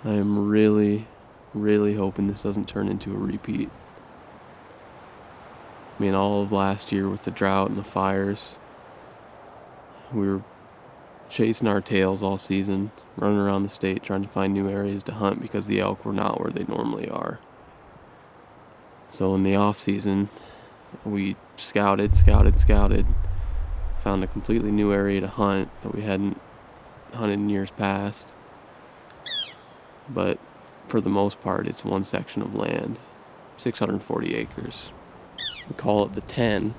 I am really, really hoping this doesn't turn into a repeat. I mean, all of last year with the drought and the fires, we were chasing our tails all season, running around the state trying to find new areas to hunt because the elk were not where they normally are. So in the off season, we scouted, found a completely new area to hunt that we hadn't hunted in years past. But for the most part, it's one section of land, 640 acres. We call it the 10.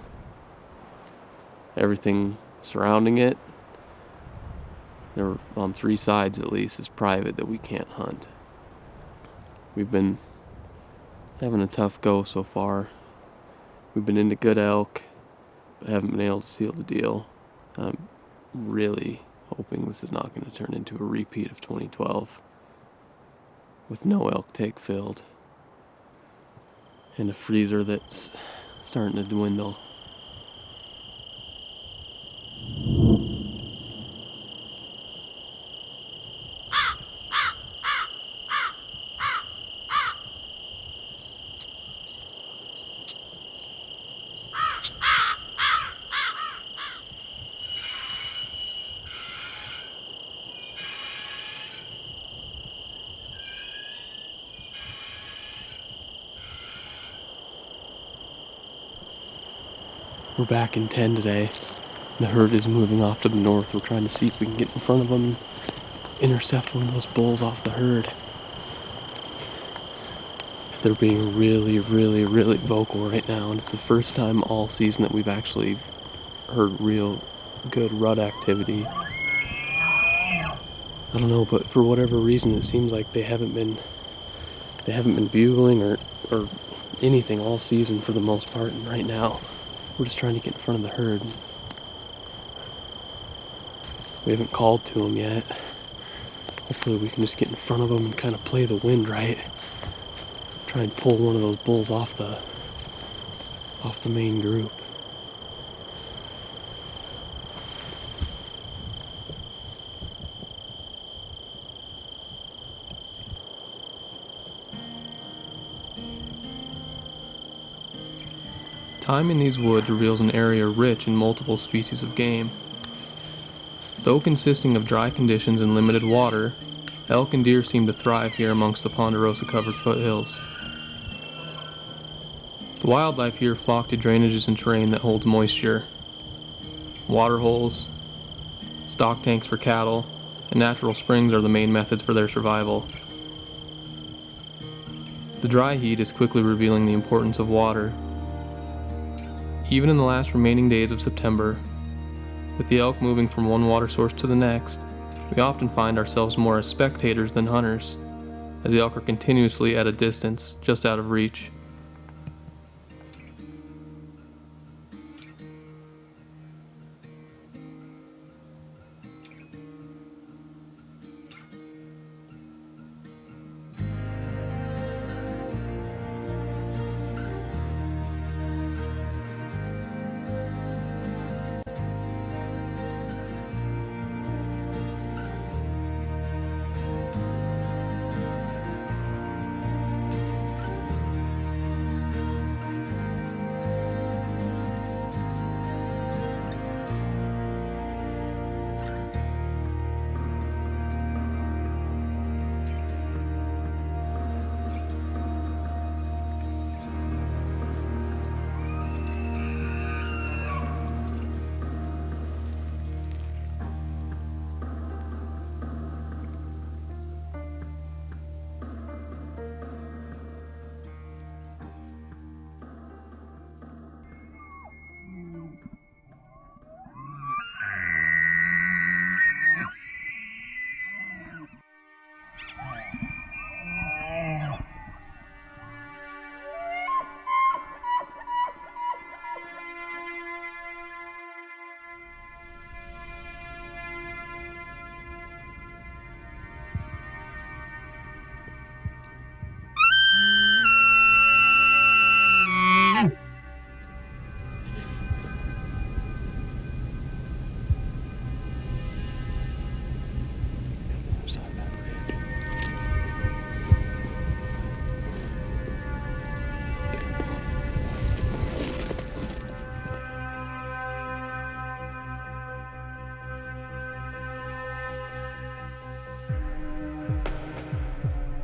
Everything surrounding it, there on 3 sides at least, is private that we can't hunt. We've been having a tough go so far. We've been into good elk, but haven't been able to seal the deal. I'm really hoping this is not going to turn into a repeat of 2012 with no elk take filled and a freezer that's starting to dwindle. We're back in 10 today. The herd is moving off to the north. We're trying to see if we can get in front of them and intercept one of those bulls off the herd. They're being really, really, really vocal right now, and it's the first time all season that we've actually heard real good rut activity. I don't know, but for whatever reason, it seems like they haven't been bugling or anything all season for the most part, and right now we're just trying to get in front of the herd. We haven't called to them yet. Hopefully we can just get in front of them and kind of play the wind right. Try and pull one of those bulls off the main group. Time in these woods reveals an area rich in multiple species of game. Though consisting of dry conditions and limited water, elk and deer seem to thrive here amongst the ponderosa-covered foothills. The wildlife here flock to drainages and terrain that holds moisture. Water holes, stock tanks for cattle, and natural springs are the main methods for their survival. The dry heat is quickly revealing the importance of water. Even in the last remaining days of September, with the elk moving from one water source to the next, we often find ourselves more as spectators than hunters, as the elk are continuously at a distance, just out of reach.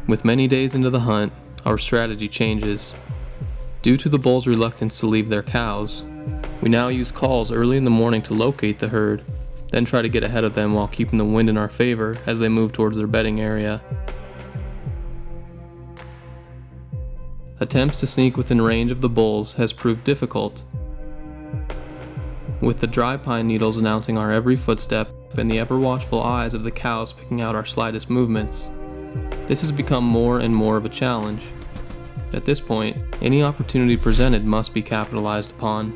With many days into the hunt, our strategy changes. Due to the bulls' reluctance to leave their cows, we now use calls early in the morning to locate the herd, then try to get ahead of them while keeping the wind in our favor as they move towards their bedding area. Attempts to sneak within range of the bulls has proved difficult, with the dry pine needles announcing our every footstep and the ever-watchful eyes of the cows picking out our slightest movements. This has become more and more of a challenge. At this point, any opportunity presented must be capitalized upon.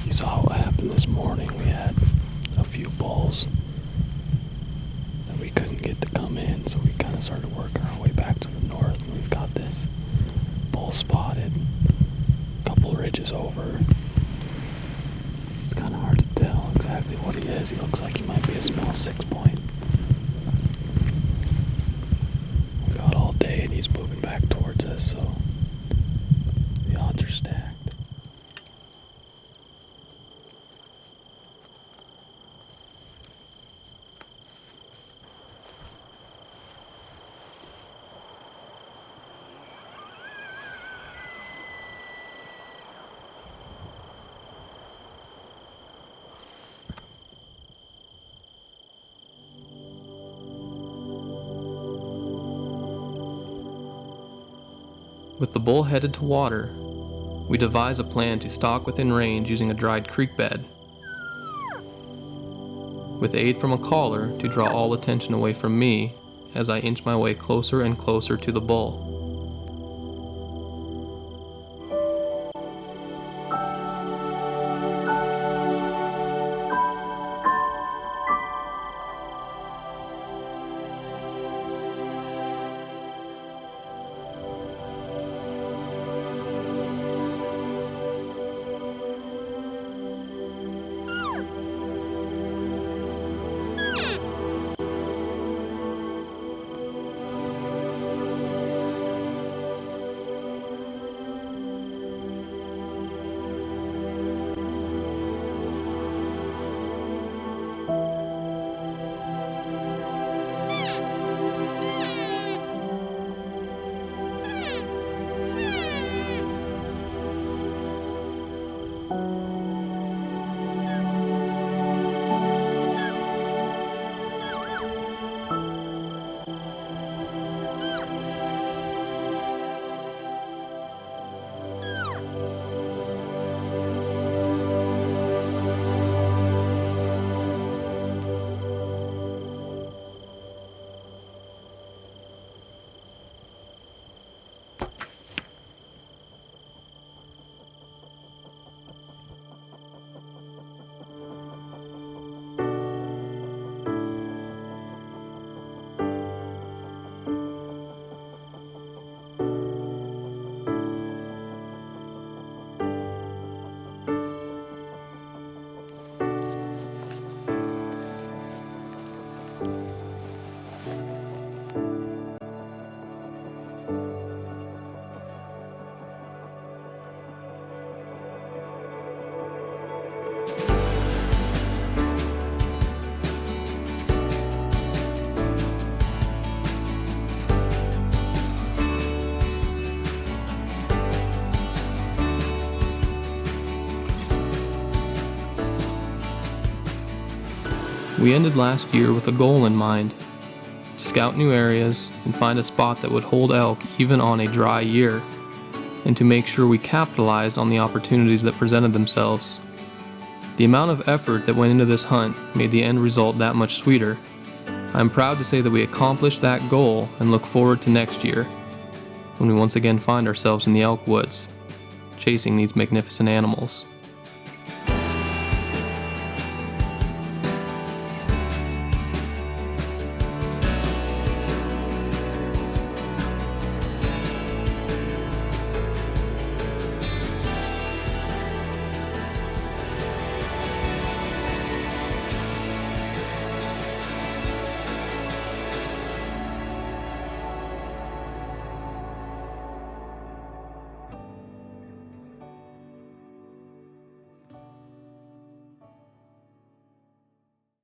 You saw what happened this morning. We had a few bulls that we couldn't get to come in, so we kind of started working our way back to the north, and we've got this bull spotted a couple ridges over. It's kind of hard to tell exactly what he is. He looks like he might be a small 6-point. We got all day and he's moving back towards us, so the odds are stacked. With the bull headed to water, we devise a plan to stalk within range using a dried creek bed, with aid from a caller to draw all attention away from me as I inch my way closer and closer to the bull. We ended last year with a goal in mind: to scout new areas and find a spot that would hold elk even on a dry year, and to make sure we capitalized on the opportunities that presented themselves. The amount of effort that went into this hunt made the end result that much sweeter. I am proud to say that we accomplished that goal and look forward to next year, when we once again find ourselves in the elk woods, chasing these magnificent animals.